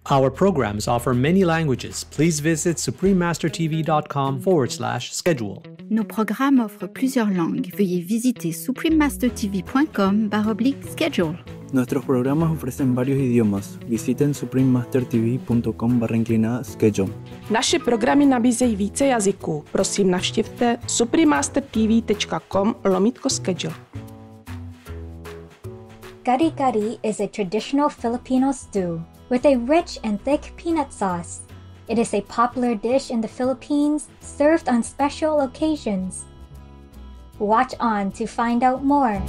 Our programs offer many languages. Please visit suprememastertv.com/schedule. Nos programmes offrent plusieurs langues. Veuillez visiter suprememastertv.com/schedule. Nuestros programas ofrecen varios idiomas. Visiten suprememastertv.com/schedule. Naše programy nabízejí více jazyků. Prosím, navštivte suprememastertv.com/schedule. Kare kare is a traditional Filipino stew with a rich and thick peanut sauce. It is a popular dish in the Philippines, served on special occasions. Watch on to find out more.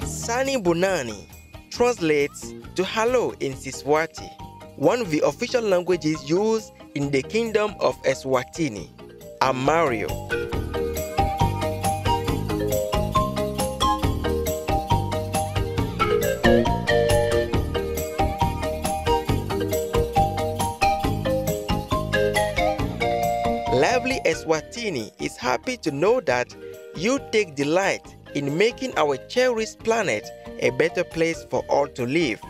Sani Bunani translates to hello in Siswati, one of the official languages used in the Kingdom of Eswatini. I'm Mario. Lovely Eswatini is happy to know that you take delight in making our cherished planet a better place for all to live.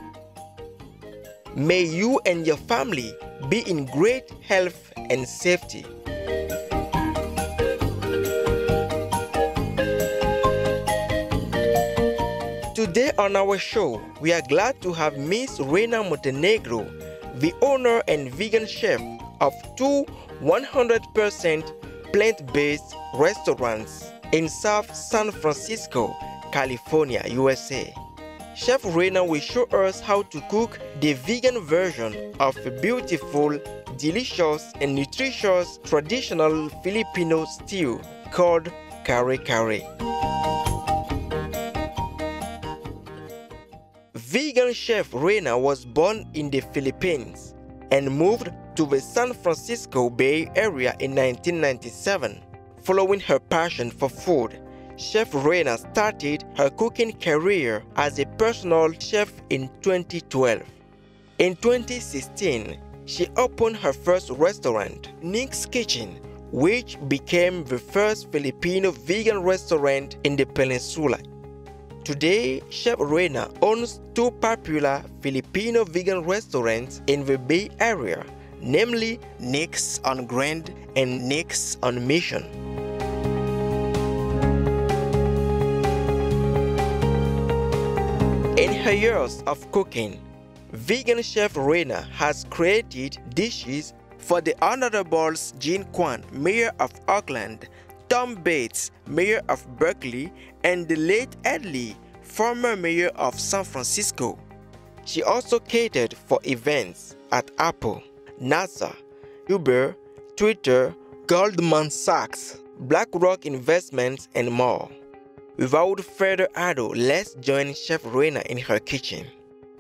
May you and your family be in great health and safety. Today on our show, we are glad to have Miss Reina Montenegro, the owner and vegan chef of two 100% plant-based restaurants in South San Francisco, California, USA. Chef Reina will show us how to cook the vegan version of a beautiful, delicious, and nutritious traditional Filipino stew called Kare Kare. Vegan chef Reina was born in the Philippines and moved to the San Francisco Bay Area in 1997. Following her passion for food, Chef Reina started her cooking career as a personal chef in 2012. In 2016, she opened her first restaurant, Nick's Kitchen, which became the first Filipino vegan restaurant in the peninsula. Today, Chef Reina owns two popular Filipino vegan restaurants in the Bay Area, namely Nick's on Grand and Nick's on Mission. In her years of cooking, vegan chef Reina has created dishes for the Honorables Jean Kwan, Mayor of Oakland, Tom Bates, Mayor of Berkeley, and the late Ed Lee, former Mayor of San Francisco. She also catered for events at Apple, NASA, Uber, Twitter, Goldman Sachs, BlackRock Investments, and more. Without further ado, let's join Chef Reina in her kitchen.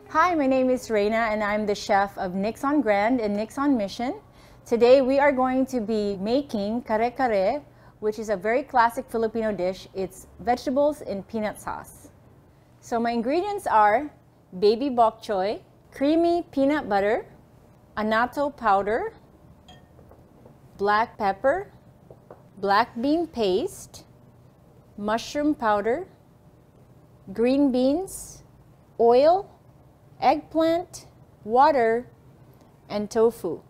Hi, my name is Reina and I'm the chef of Nick's on Grand and Nick's on Mission. Today we are going to be making kare kare, which is a very classic Filipino dish. It's vegetables in peanut sauce. So my ingredients are baby bok choy, creamy peanut butter, annatto powder, black pepper, black bean paste, mushroom powder, green beans, oil, eggplant, water, and tofu.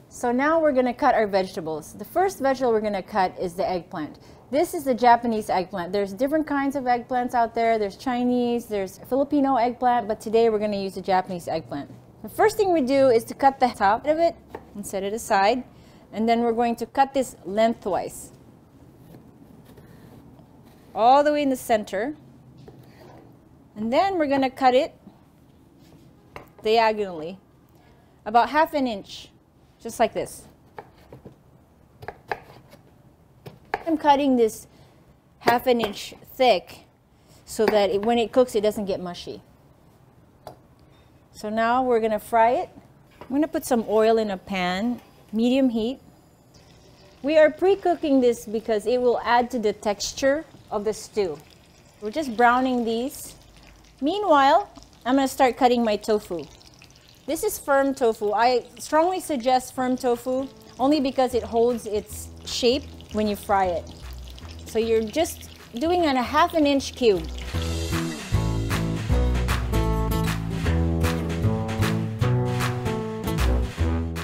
So now we're going to cut our vegetables. The first vegetable we're going to cut is the eggplant. This is the Japanese eggplant. There's different kinds of eggplants out there. There's Chinese, there's Filipino eggplant, but today we're going to use the Japanese eggplant. The first thing we do is to cut the top of it and set it aside. And then we're going to cut this lengthwise, all the way in the center. And then we're going to cut it diagonally, about 1/2 inch, just like this. I'm cutting this 1/2 inch thick so that when it cooks it doesn't get mushy. So now we're going to fry it. I'm going to put some oil in a pan, medium heat. We are pre-cooking this because it will add to the texture of the stew. We're just browning these. Meanwhile, I'm going to start cutting my tofu. This is firm tofu. I strongly suggest firm tofu only because it holds its shape when you fry it. So you're just doing a 1/2 inch cube.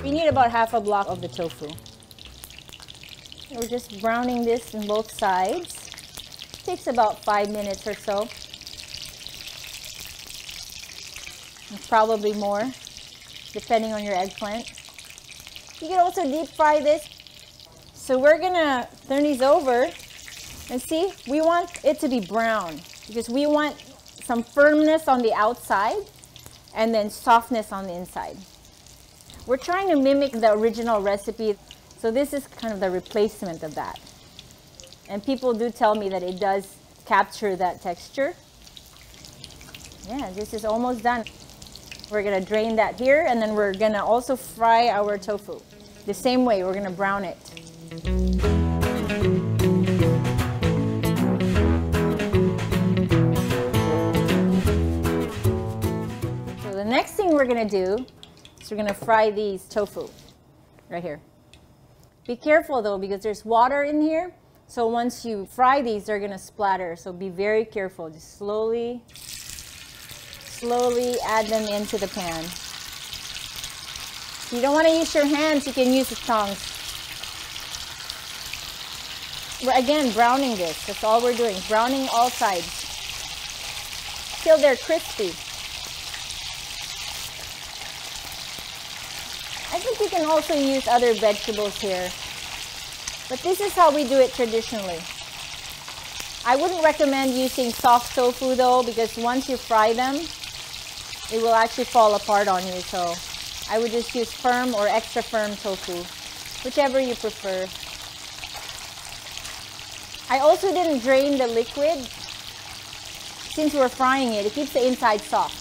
We need about 1/2 block of the tofu. We're just browning this on both sides. Takes about 5 minutes or so. And probably more, depending on your eggplant. You can also deep fry this. So we're gonna turn these over and see, we want it to be brown because we want some firmness on the outside and then softness on the inside. We're trying to mimic the original recipe, so this is kind of the replacement of that. And people do tell me that it does capture that texture. Yeah, this is almost done. We're gonna drain that here, and then we're gonna also fry our tofu. The same way, we're gonna brown it. So the next thing we're gonna do is we're gonna fry these tofu right here. Be careful though, because there's water in here. So once you fry these, they're gonna splatter. So be very careful. Just slowly add them into the pan. If you don't want to use your hands, you can use the tongs. We're again browning this. That's all we're doing. Browning all sides till they're crispy. I think you can also use other vegetables here. But this is how we do it traditionally. I wouldn't recommend using soft tofu though, because once you fry them, it will actually fall apart on you. So I would just use firm or extra firm tofu, whichever you prefer. I also didn't drain the liquid. Since we're frying it, it keeps the inside soft.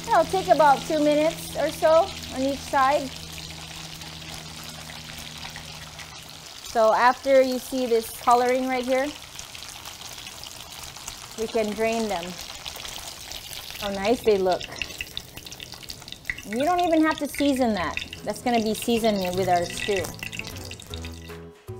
It'll take about 2 minutes or so on each side. So after you see this coloring right here, we can drain them. How nice they look. You don't even have to season that. That's going to be seasoned with our stew.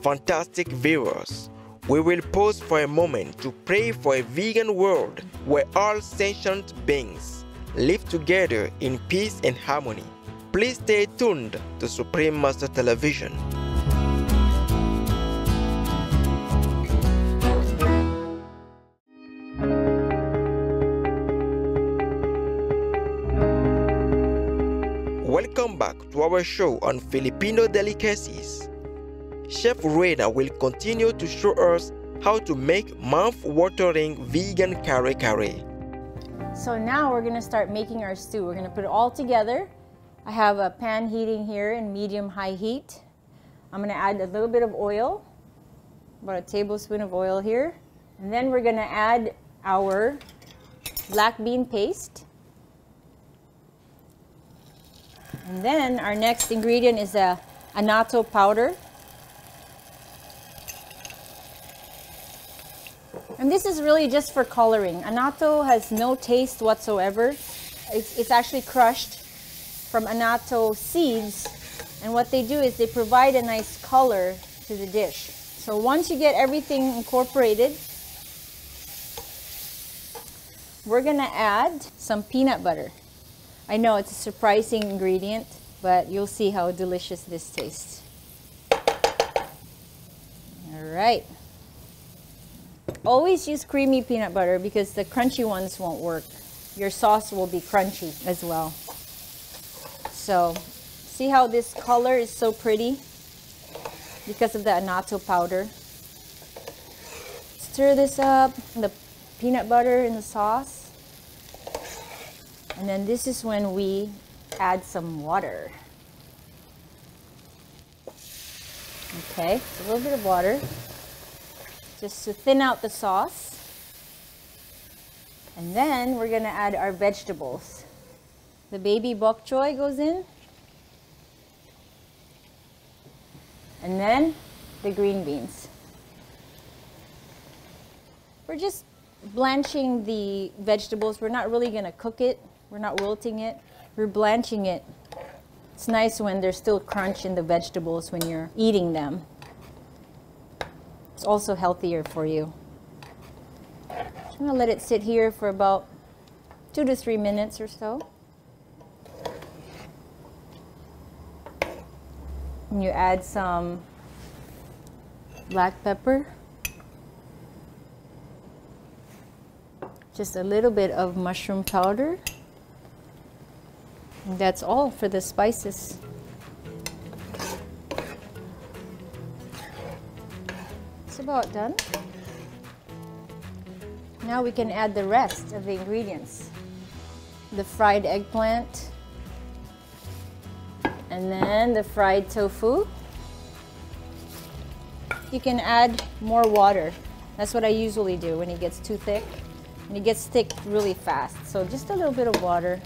Fantastic viewers, we will pause for a moment to pray for a vegan world where all sentient beings live together in peace and harmony. Please stay tuned to Supreme Master Television. Welcome back to our show on Filipino delicacies. Chef Reina will continue to show us how to make mouth-watering vegan kare kare. So now we're going to start making our stew. We're going to put it all together. I have a pan heating here in medium-high heat. I'm going to add a little bit of oil, about a tablespoon of oil here. And then we're going to add our black bean paste. And then our next ingredient is the annatto powder. And this is really just for coloring. Annatto has no taste whatsoever. It's actually crushed from annatto seeds. And what they do is they provide a nice color to the dish. So once you get everything incorporated, we're gonna add some peanut butter. I know it's a surprising ingredient, but you'll see how delicious this tastes. All right. Always use creamy peanut butter because the crunchy ones won't work. Your sauce will be crunchy as well. So, see how this color is so pretty? Because of the annatto powder. Stir this up, the peanut butter in the sauce. And then this is when we add some water. Okay, so a little bit of water, just to thin out the sauce. And then we're gonna add our vegetables. The baby bok choy goes in. And then the green beans. We're just blanching the vegetables. We're not really gonna cook it. We're not wilting it. We're blanching it. It's nice when there's still crunch in the vegetables when you're eating them. also healthier for you. I'm going to let it sit here for about 2 to 3 minutes or so. And you add some black pepper. Just a little bit of mushroom powder. And that's all for the spices. It's about done. Now we can add the rest of the ingredients. The fried eggplant, and then the fried tofu. You can add more water. That's what I usually do when it gets too thick. And it gets thick really fast. So just a little bit of water.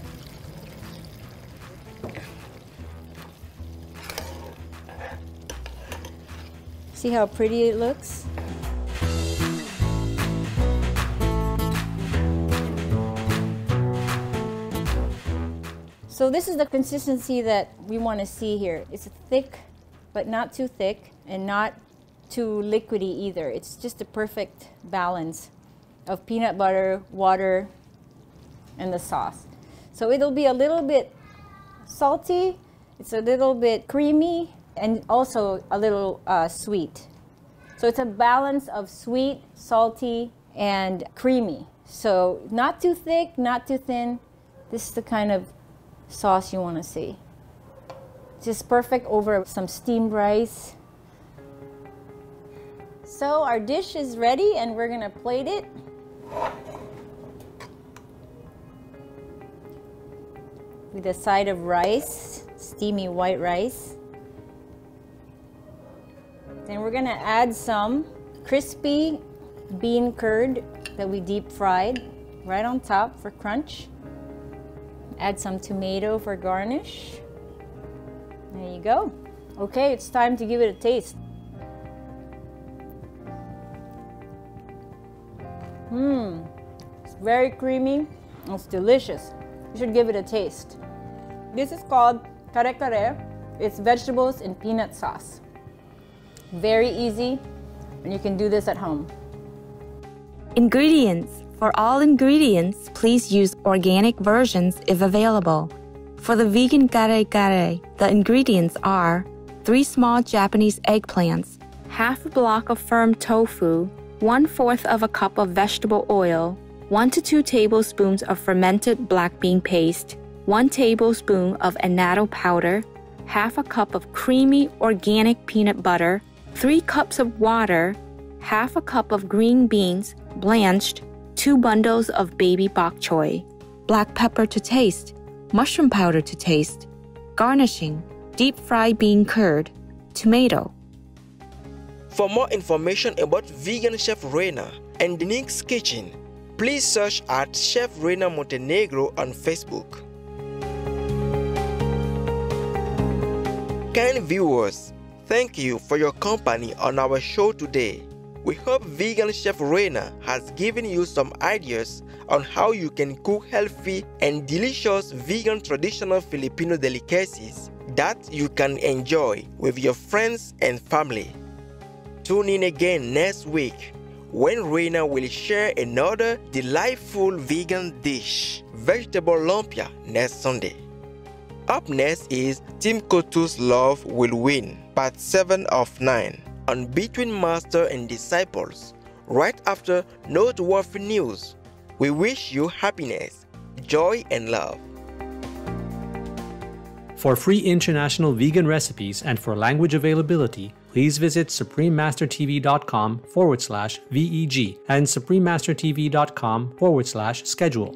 See how pretty it looks? So this is the consistency that we want to see here. It's thick, but not too thick, and not too liquidy either. It's just a perfect balance of peanut butter, water, and the sauce. So it'll be a little bit salty, it's a little bit creamy, and also a little sweet. So it's a balance of sweet, salty, and creamy. So not too thick, not too thin. This is the kind of sauce you want to see. Just perfect over some steamed rice. So our dish is ready and we're gonna plate it. With a side of rice, steamy white rice. Then we're gonna add some crispy bean curd that we deep fried right on top for crunch. Add some tomato for garnish. There you go. Okay, it's time to give it a taste. It's very creamy. It's delicious. You should give it a taste. This is called Kare Kare. It's vegetables in peanut sauce. Very easy, and you can do this at home. Ingredients. For all ingredients, please use organic versions if available. For the vegan Kare Kare, the ingredients are 3 small Japanese eggplants, half a block of firm tofu, 1/4 of a cup of vegetable oil, 1 to 2 tablespoons of fermented black bean paste, 1 tablespoon of annatto powder, half a cup of creamy organic peanut butter, 3 cups of water, half a cup of green beans, blanched, 2 bundles of baby bok choy, black pepper to taste, mushroom powder to taste, garnishing, deep fried bean curd, tomato. For more information about vegan Chef Reina and Nick's Kitchen, please search at Chef Reina Montenegro on Facebook. Kind viewers, thank you for your company on our show today. We hope vegan Chef Reina has given you some ideas on how you can cook healthy and delicious vegan traditional Filipino delicacies that you can enjoy with your friends and family. Tune in again next week when Reina will share another delightful vegan dish, vegetable lumpia, next Sunday. Up next is Team Kotu's Love Will Win, part 7 of 9. On Between Master and Disciples, right after noteworthy news. We wish you happiness, joy, and love. For free international vegan recipes and for language availability, please visit suprememastertv.com/VEG and suprememastertv.com/schedule.